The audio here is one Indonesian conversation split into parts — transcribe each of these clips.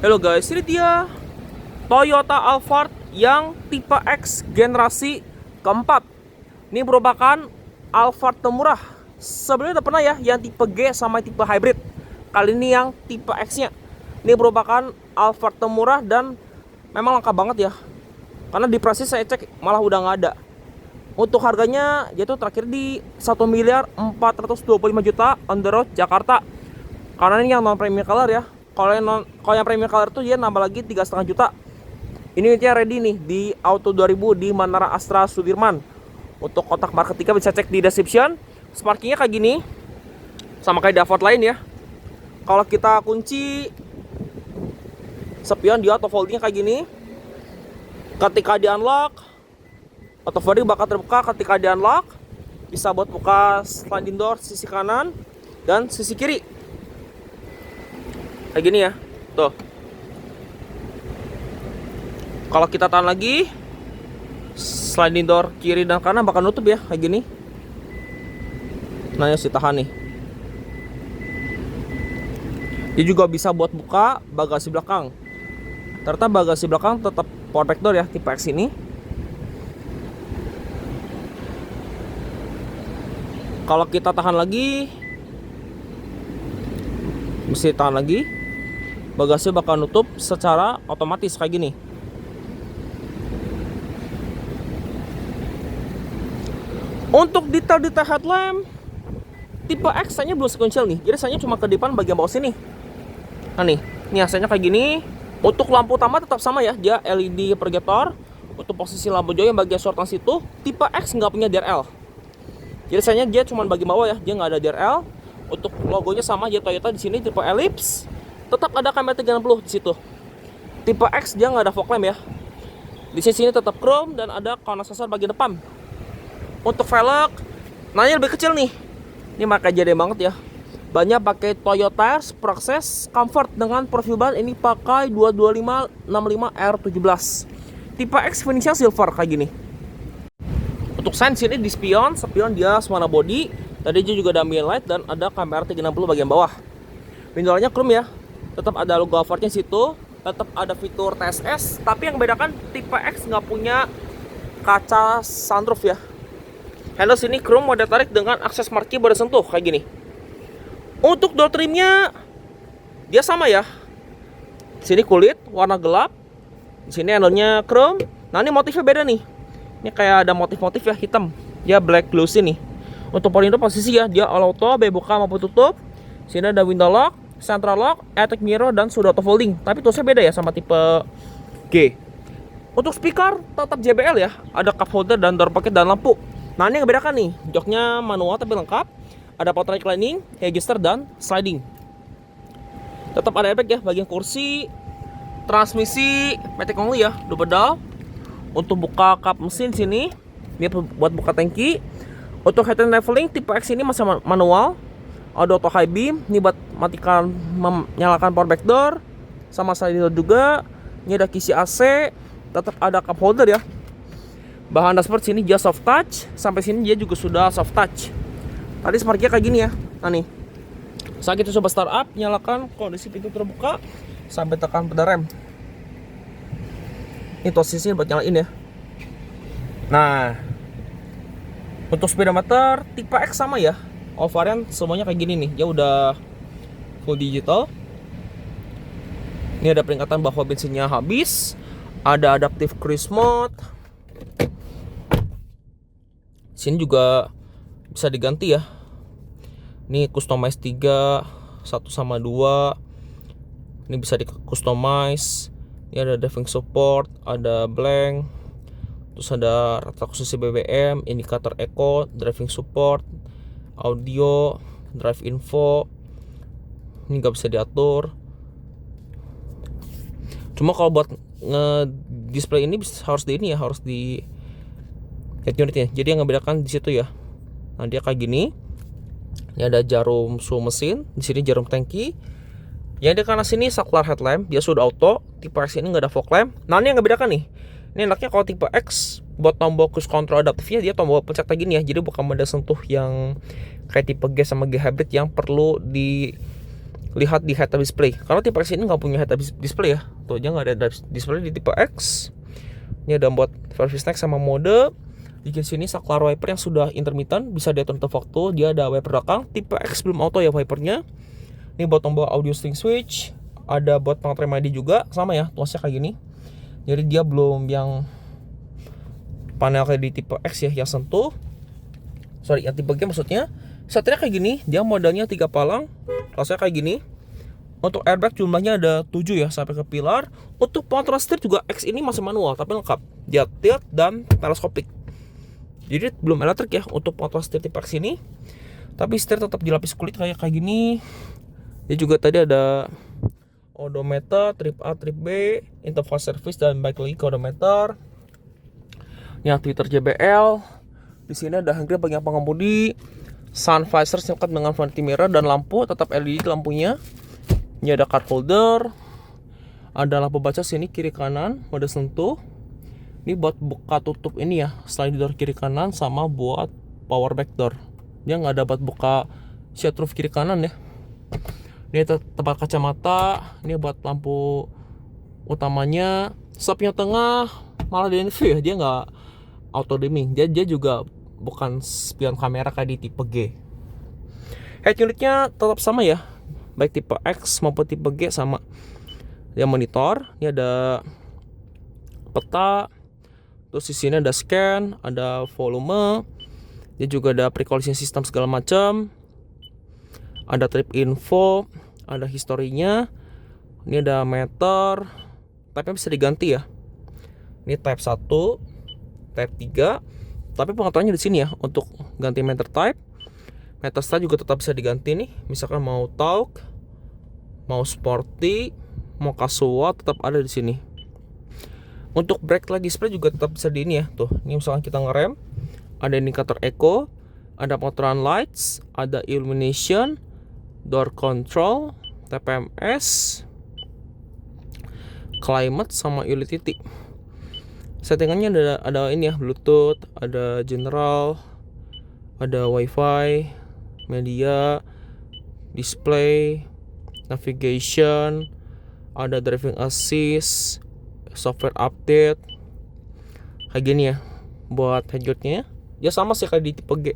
Halo guys, ini dia Toyota Alphard yang tipe X generasi keempat. Ini merupakan Alphard termurah. Sebelumnya udah pernah ya yang tipe G sama tipe hybrid. Kali ini yang tipe X-nya. Ini merupakan Alphard termurah dan memang langka banget ya. Karena di pricing saya cek malah udah nggak ada. Untuk harganya jatuh terakhir di 1.425.000.000 on the road Jakarta. Karena ini yang non premium color ya. Kalau yang premium color tuh dia nambah lagi 3,5 juta. Ini unitnya ready nih di Auto 2000 di Menara Astra Sudirman. Untuk kotak marketingnya bisa cek di description. Sparkingnya kayak gini, sama kayak Alphard lain ya. Kalau kita kunci spion dia auto foldingnya kayak gini. Ketika di unlock, auto folding bakal terbuka. Ketika di unlock, bisa buat buka sliding door sisi kanan dan sisi kiri. Kayak gini ya, tuh. Kalau kita tahan lagi, sliding door kiri dan kanan bakal nutup ya, kayak gini. Nah, ya si tahan nih. Dia juga bisa buat buka bagasi belakang. Ternyata bagasi belakang tetap power back door ya, tipe X ini. Kalau kita tahan lagi, mesti tahan lagi, bagasi bakal nutup secara otomatis kayak gini. Untuk detail-detail headlamp tipe X hanya belum sequential nih. Jadi saya cuma ke depan bagian bawah sini. Nah nih AC-nya kayak gini. Untuk lampu utama tetap sama ya, dia LED projector. Untuk posisi lampu jauh yang bagian short range itu tipe X nggak punya DRL. Jadi sayangnya dia cuma bagian bawah ya, dia nggak ada DRL. Untuk logonya sama aja Toyota di sini tipe ellipse. Tetap ada kamera 360 di situ. Tipe X dia nggak ada fog lamp ya. Di sini tetap chrome dan ada corner sensor bagian depan. Untuk velg, nanya lebih kecil nih. Ini makanya jadi banget ya. Banyak pakai Toyota Proxes Comfort dengan profil ban ini pakai 225/65 R17. Tipe X finishnya silver kayak gini. Untuk sign sini di spion dia warna body. Tadi juga ada ambient light dan ada kamera 360 bagian bawah. Pintunya chrome ya. Tetap ada logo Alphardnya situ. Tetap ada fitur TSS. Tapi yang bedakan tipe X nggak punya kaca sunroof ya. Handle sini chrome mode tarik dengan akses marquee bersentuh kayak gini. Untuk door trimnya dia sama ya. Sini kulit warna gelap. Di sini handle-nya chrome. Nah, ini motifnya beda nih. Ini kayak ada motif-motif ya hitam. Dia black glossy nih. Untuk power window posisi ya, dia all auto, buka maupun tutup. Sini ada window lock, central lock, electric mirror dan sudah auto folding. Tapi toolsnya beda ya sama tipe G. Untuk speaker tetap JBL ya. Ada cup holder dan door pocket dan lampu. Nah, ini yang bedakan nih. Joknya manual tapi lengkap. Ada power reclining, register dan sliding. Tetap ada airbag ya bagian kursi. Transmisi matic only ya, dual pedal. Untuk buka kap mesin sini, ini buat buka tangki. Untuk head and leveling tipe X ini masih manual. Ada auto high beam, ini buat matikan menyalakan power back door. Sama sliding door juga. Ini ada kisi AC, tetap ada cup holder ya. Bahan dashboard sini dia soft touch, sampai sini dia juga sudah soft touch. Tadi sparknya kayak gini ya. Nah nih, saat kita coba start up, nyalakan kondisi pintu terbuka sampai tekan pedal rem. Ini posisinya buat nyalain ya. Nah, untuk speedometer tipe X sama ya. All variant semuanya kayak gini nih. Dia udah full digital. Ini ada peringatan bahwa bensinnya habis. Ada adaptive cruise mode. Sini juga bisa diganti ya. Ini customize 3, 1/2. Ini bisa di customize. Ini ada driving support, ada blank. Terus ada retraksi BBM, indikator eco, driving support, audio, drive info. Ini nggak bisa diatur. Cuma kalau buat nge-display ini harus di ini ya, harus di head unitnya. Jadi yang ngebedakan di situ ya. Nah, dia kayak gini. Ini ada jarum suhu mesin, di sini jarum tangki. Yang di kanan sini saklar headlamp, dia sudah auto. Tipe X ini nggak ada fog lamp. Nah, ini yang ngebedakan nih. Ini enaknya kalau tipe X buat tombol cruise control adaptifnya dia tombol pencet kayak gini ya. Jadi bukan mode sentuh yang kayak tipe G sama G hybrid yang perlu di lihat di head-up display. Karena tipe X ini nggak punya head-up display ya. Tuh aja nggak ada display di tipe X. Ini ada buat versi snack sama mode. Di sini saklar wiper yang sudah intermittent, bisa diatur untuk waktu. Dia ada wiper belakang. Tipe X belum auto ya wipernya. Ini buat tombol audio string switch. Ada buat pengetrem MIDI juga, sama ya, tuasnya kayak gini. Jadi dia belum yang panel kayak di tipe X ya, yang sentuh. Sorry, yang tipe G maksudnya. Setirnya kayak gini, dia modelnya 3 palang. Rasanya kayak gini. Untuk airbag jumlahnya ada 7 ya, sampai ke pilar. Untuk pengontrol setir juga X ini masih manual, tapi lengkap. Dia tilt dan teleskopik. Jadi belum elektrik ya untuk pengontrol setir tipe X ini. Tapi setir tetap dilapis kulit kayak gini. Dia juga tadi ada odometer, trip A, trip B, interval service, dan baik lagi ke odometer. Ini Twitter JBL. Di sini ada handgrip bagian pengemudi. Sun visor lengkap dengan vanity mirror dan lampu tetap LED lampunya. Ini ada card holder. Ada lampu baca sini kiri kanan, mode sentuh. Ini buat buka tutup ini ya, slide door kiri kanan sama buat power back door. Dia nggak ada buat buka shade roof kiri kanan ya. Ini tempat kacamata. Ini buat lampu utamanya. Stopnya tengah malah di view ya, dia nggak auto dimming. Dia juga bukan spion kamera kayak di tipe G. Head unitnya tetap sama ya, baik tipe X maupun tipe G sama. Dia monitor. Ini ada peta. Terus di sini ada scan, ada volume. Dia juga ada pre-collision system segala macam. Ada trip info, ada historinya. Ini ada meter. Type-nya bisa diganti ya. Ini type 1, type 3. Tapi pengaturannya di sini ya untuk ganti meter type. Meter style juga tetap bisa diganti nih. Misalkan mau talk, mau sporty, mau casual, tetap ada di sini. Untuk brake light display juga tetap bisa di ini ya. Tuh, ini misalkan kita ngerem, ada indikator echo, ada pengaturan lights, ada illumination, door control, TPMS, climate sama utility. Settingannya ada ini ya, Bluetooth, ada general, ada wifi, media, display, navigation, ada driving assist, software update, kayak gini ya. Buat headgear-nya ya sama sih kayak di tipe G.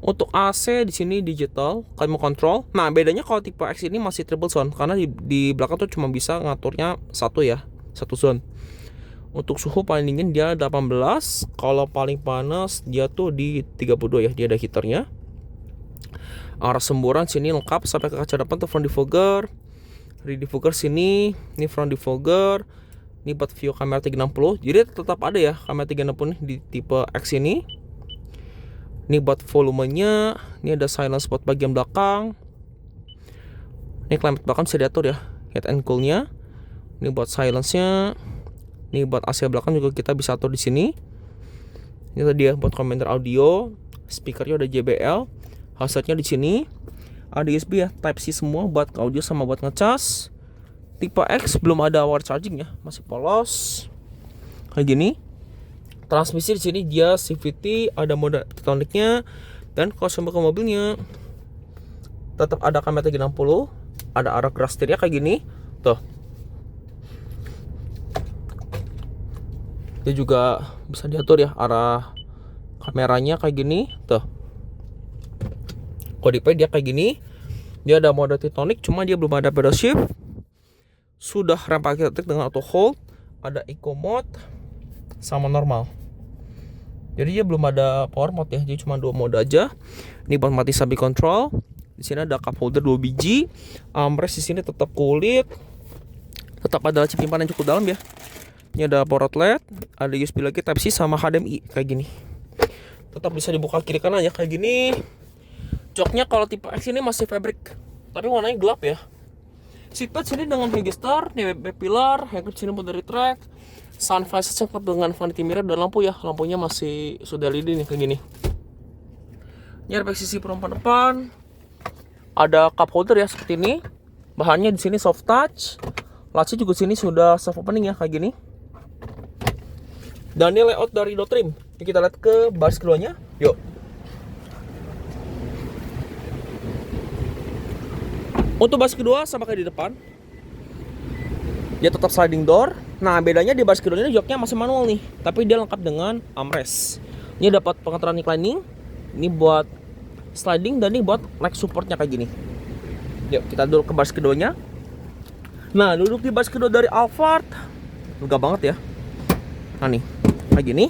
Untuk AC di sini digital climate control. Nah, bedanya kalau tipe X ini masih triple zone karena di belakang tuh cuma bisa ngaturnya satu zone. Untuk suhu paling dingin dia 18, kalau paling panas dia tuh di 32 ya. Dia ada heaternya. Arah semburan sini lengkap sampai ke kaca depan tuh front defogger. Rear defogger sini, ini front defogger. Ini buat view kamera 360. Jadi tetap ada ya kamera 360 di tipe X ini. Ini buat volumenya. Ini ada silence buat bagian belakang. Ini climate belakang bisa diatur ya, head and coolnya. Ini buat silence-nya. Ini buat AC belakang juga kita bisa atur di sini. Ini tadi ya buat komentar audio. Speakernya udah JBL. Headsetnya di sini. Ada USB ya, Type C semua buat audio sama buat ngecas. Tipe X belum ada wire charging ya, masih polos. Kayak gini. Transmisi di sini dia CVT, ada mode tektoniknya, dan kalau sampai ke mobilnya tetap ada kamera 360, ada arah gerak setirnya kayak gini. Tuh. Dia juga bisa diatur ya arah kameranya kayak gini. Tuh. Kalau dia kayak gini. Dia ada mode tektonik, cuma dia belum ada pedal shift. Sudah rem parkir elektrik dengan auto hold, ada eco mode sama normal. Jadi dia belum ada power mode ya, jadi cuma 2 mode aja. Ini buat mati stabil control. Di sini ada cup holder 2 biji. Armrest di sini tetap kulit. Tetap ada laci penyimpanan yang cukup dalam ya. Ini ada power outlet, ada USB lagi Type C sama HDMI kayak gini. Tetap bisa dibuka kiri kanan ya kayak gini. Joknya kalau tipe X ini masih fabric, tapi warnanya gelap ya. Seatbelt sini dengan Higgestar, nih back pilar, handgrip sini buat dari track. Sun visor lengkap dengan vanity mirror dan lampu ya. Lampunya masih sudah LED nih kayak gini. Ini airbag sisi perempuan depan. Ada cup holder ya seperti ini. Bahannya di sini soft touch. Latchnya juga sini sudah soft opening ya kayak gini. Dan ini layout dari door trim. Ini kita lihat ke baris keduanya. Yuk. Untuk baris kedua sama kayak di depan, dia tetap sliding door. Nah, bedanya di baris kedua ini joknya masih manual nih, tapi dia lengkap dengan armrest. Ini dapat pengeteran reclining, ini buat sliding, dan ini buat leg supportnya kayak gini. Yuk kita duduk ke baris keduanya. Nah, duduk di baris kedua dari Alphard lega banget ya. Nah nih, kayak gini.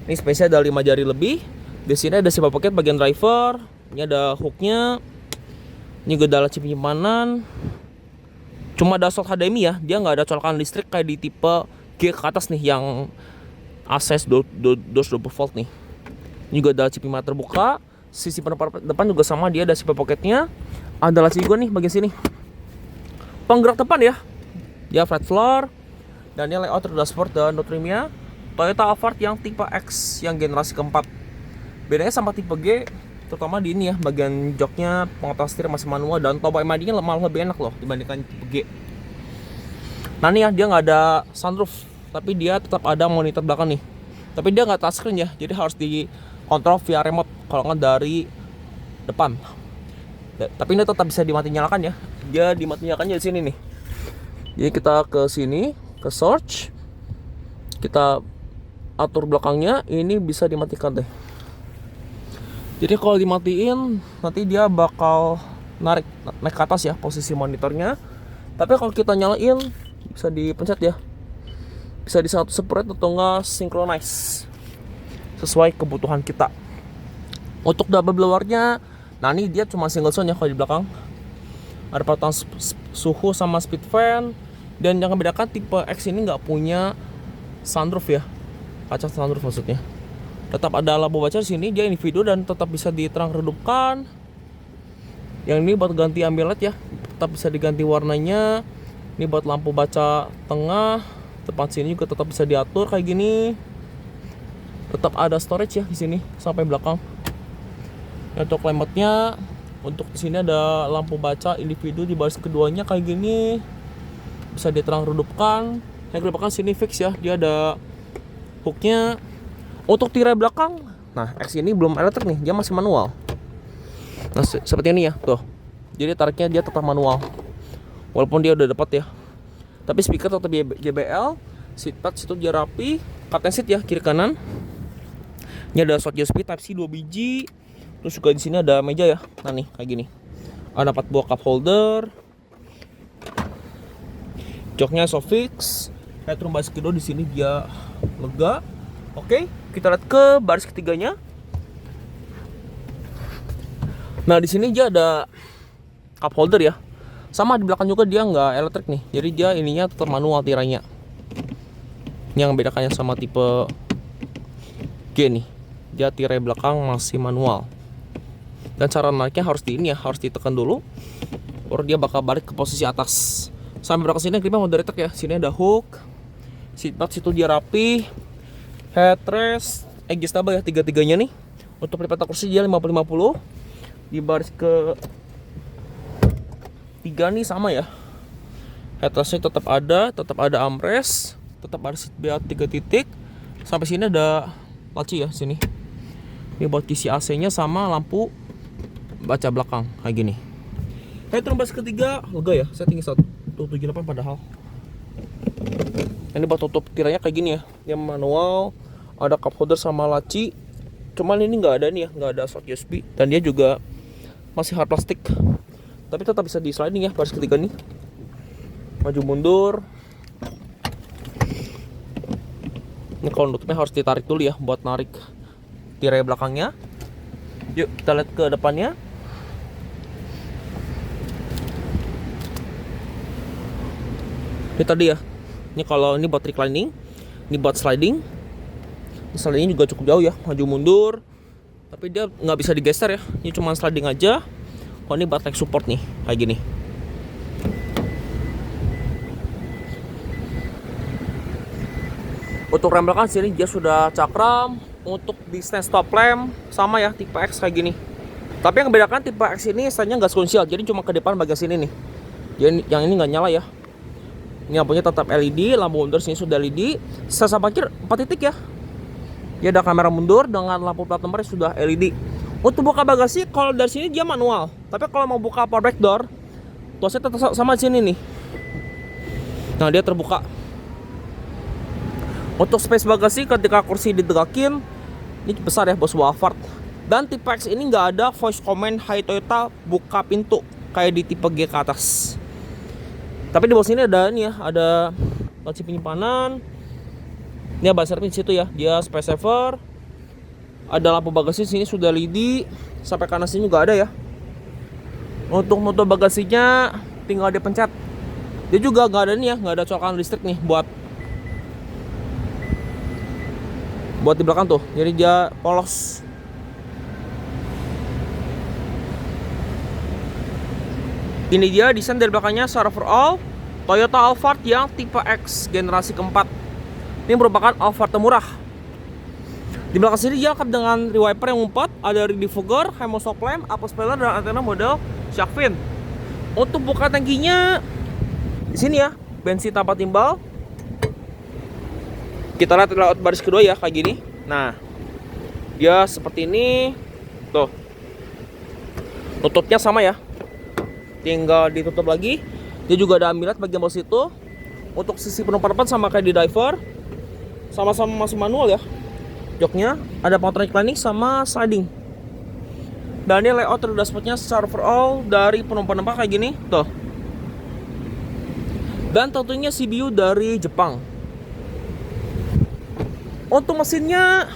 Ini space-nya ada 5 jari lebih. Di sini ada zipper pocket bagian driver. Ini ada hooknya. Ini juga ada laci penyimpanan. Cuma ada slot HDMI ya, dia nggak ada colokan listrik kayak di tipe G ke atas nih yang access 20 volt nih. Ini juga ada chip mata terbuka. Sisi depan juga sama, dia ada zipper pocketnya. Ada laci juga nih bagian sini. Penggerak depan ya, dia flat floor. Dan ini layout dashboard dan door trimnya Toyota Alphard yang tipe X yang generasi keempat. Bedanya sama tipe G, terutama di ini ya, bagian joknya, pengeteran setir masih manual, dan tombol MID-nya malah lebih enak loh dibandingkan tipe G. Nah nih ya, dia nggak ada sunroof, tapi dia tetap ada monitor belakang nih. Tapi dia nggak touchscreen ya, jadi harus dikontrol via remote kalau nggak dari depan. Tapi ini tetap bisa dimati nyalakan ya. Dia dimati nyalakannya di sini nih. Jadi kita ke sini, ke search, kita atur belakangnya, ini bisa dimatikan deh. Jadi kalau dimatiin nanti dia bakal naik ke atas ya posisi monitornya. Tapi kalau kita nyalain bisa dipencet ya. Bisa di satu separate atau enggak synchronize sesuai kebutuhan kita. Untuk double blowernya, nah ini dia cuma single zone ya kalau di belakang. Ada patokan suhu sama speed fan. Dan yang membedakan tipe X ini nggak punya sunroof ya, kaca sunroof maksudnya. Tetap ada lampu baca di sini, dia individu dan tetap bisa diterang redupkan. Yang ini buat ganti ambient light ya, tetap bisa diganti warnanya. Ini buat lampu baca tengah, depan sini juga tetap bisa diatur kayak gini. Tetap ada storage ya di sini sampai belakang. Untuk lemotnya, untuk di sini ada lampu baca individu di baris keduanya kayak gini, bisa diterang redupkan. Yang belakang sini fix ya, dia ada hooknya. Untuk tirai belakang, nah X ini belum elektrik nih, dia masih manual. Nah seperti ini ya, tuh. Jadi tariknya dia tetap manual, walaupun dia udah dapat ya. Tapi speaker tetap JBL, seat pads itu dia rapi, curtain seat ya kiri kanan. Ini ada slot USB Type C 2 biji. Terus juga di sini ada meja ya. Nah nih kayak gini. Ada 4 buah cup holder. Joknya Sofix. Headroom baris kedua di sini dia lega. Oke, kita lihat ke baris ketiganya. Nah di sini dia ada cup holder ya. Sama di belakang juga dia nggak elektrik nih. Jadi dia ininya tetap manual tirainya. Yang membedakannya sama tipe G nih, dia tirai belakang masih manual. Dan cara naiknya harus di ini ya, harus ditekan dulu, baru dia bakal balik ke posisi atas. Sampai belakang sini gripnya udah retak ya. Sini ada hook, seat pads itu dia rapi, headrest, adjustable ya tiga-tiganya nih. Untuk lipatan kursi dia 50-50. Di baris ke 3 nih sama ya. Headrestnya tetap ada armrest, tetap ada seat belt 3 titik. Sampai sini ada laci ya sini. Ini buat kisi AC-nya sama lampu baca belakang kayak gini. Headroom baris ketiga lega ya, saya tinggi 178 padahal. Ini buat tutup tirainya kayak gini ya. Yang manual, ada cup holder sama laci. Cuman ini nggak ada nih ya, nggak ada slot USB, dan dia juga masih hard plastik. Tapi tetap bisa di sliding ya baris ketiga nih. Maju mundur. Ini kalau nutupnya harus ditarik dulu ya buat narik tirai belakangnya. Yuk kita lihat ke depannya. Ini tadi ya. Ini kalau ini buat reclining, ini buat sliding. Sliding juga cukup jauh ya, maju mundur. Tapi dia nggak bisa digeser ya. Ini cuma sliding aja. Oh ini buat leg support nih, kayak gini. Untuk rem belakang sini dia sudah cakram. Untuk distance stop lamp sama ya, tipe X kayak gini. Tapi yang membedakan tipe X ini stance-nya nggak sequential, jadi cuma ke depan bagian sini nih. Jadi yang ini nggak nyala ya. Ini lampunya tetap LED, lampu mundur sini sudah LED. Sensor parkir 4 titik ya. Dia ada kamera mundur dengan lampu plat nomor sudah LED. Untuk buka bagasi kalau dari sini dia manual. Tapi kalau mau buka power back door, tuasnya tetap sama di sini nih. Nah, dia terbuka. Untuk space bagasi ketika kursi ditegakkan, ini besar ya bos Alphard. Dan tipe X ini nggak ada voice command "Hai Toyota, buka pintu" kayak di tipe G ke atas. Tapi di bawah sini ada ini ya, ada laci penyimpanan. Ini ban servis di situ ya, dia space saver. Ada lampu bagasi sini sudah LED, sampai kanan sini juga ada ya. Untuk nutup bagasinya tinggal dipencet. Dia juga nggak ada nih ya, nggak ada colokan listrik nih buat di belakang tuh. Jadi dia polos. Ini dia desain dari belakangnya secara overall Toyota Alphard yang tipe X generasi keempat. Ini merupakan Alphard termurah. Di belakang sini dia lengkap dengan rear wiper yang 4, ada rear defogger, HEMO shock lamp, apple spoiler, dan antena model shark fin. Untuk buka tangkinya di sini ya, bensin tanpa timbal. Kita lihat layout baris kedua ya, kayak gini. Nah, dia seperti ini. Tuh, tutupnya sama ya, tinggal ditutup lagi. Dia juga ada amilat bagian bawah situ. Untuk sisi penumpang depan sama kayak di diver, sama-sama masih manual ya. Joknya ada pengatur reclining sama sliding. Dan ini layout dari dashboardnya secara overall dari penumpang kayak gini tuh. Dan tentunya CBU dari Jepang. Untuk mesinnya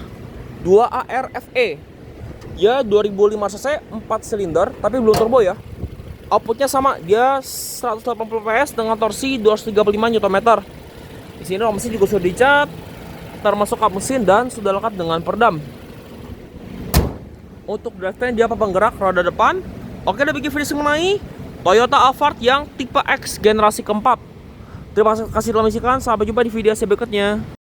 2ARFE ya, 2005 cc, 4 silinder tapi belum turbo ya. Outputnya sama, dia 180 PS dengan torsi 235 Nm. Di sini rom mesin juga sudah dicat, termasuk kap mesin dan sudah lengkap dengan peredam. Untuk drivetrain dia papan gerak roda depan. Oke, udah bikin video mengenai Toyota Alphard yang tipe X generasi keempat. Terima kasih telah menyaksikan, sampai jumpa di video saya berikutnya.